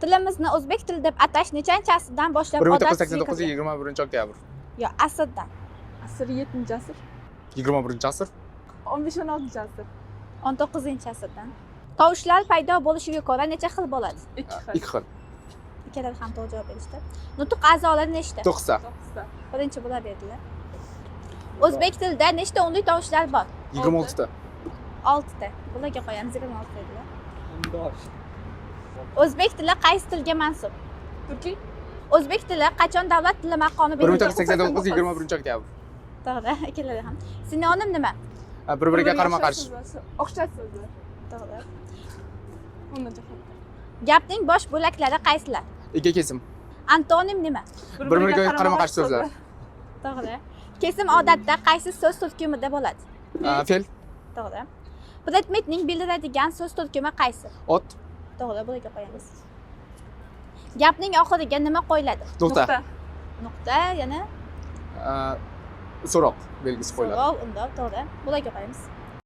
Tilimizni o'zbek tili deb atash nechanchi asrdan boshlab 1989 21-oktyabr. Yo, asrdan. Asr 7-asr. 21-asr. 15-16-asr. 19-asrdan. Tovushlar paydo bo'lishiga ko'ra necha xil bo'ladi? 2 xil. 2 xil. Ikkalari ham to'g'ri javob berishdi. Nutq a'zolari nechta? 9 ta. 9 ta. Birinchi bular berdilar. O'zbek tilida nechta unli tovushlar bor? 26 ta. 6 ta. Bularga qo'yamiz 26 dedilar. O'zbek tili qaysi tilga mansub? Turkiy. O'zbek tili qachon davlat tili maqomi berilgan? 1989 21-oktyabr. To'g'ri, ikkalari ham. Sinonim nima? Bir-biriga qarama-qarshi. O'xshash so'zlar. To'g'ri. Undan jihat. Gapning bosh bo'laklari qaysilar? Ega kesim. Antonim nima? Bir-biriga qarama-qarshi so'zlar. To'g'ri. Kesim odatda qaysi so'z turkumida bo'ladi? Fe'l, To'g'ri. Predmetning bildiradigan so'z turkumi qaysi? ot, To'g'ri, bularga qo'yamiz. Gapning oxiriga nima qo'yiladi? nuqta, Nuqta, yana so'roq belgisi qo'yiladi. so'rov, undoq, to'g'ri. Bularga qo'yamiz.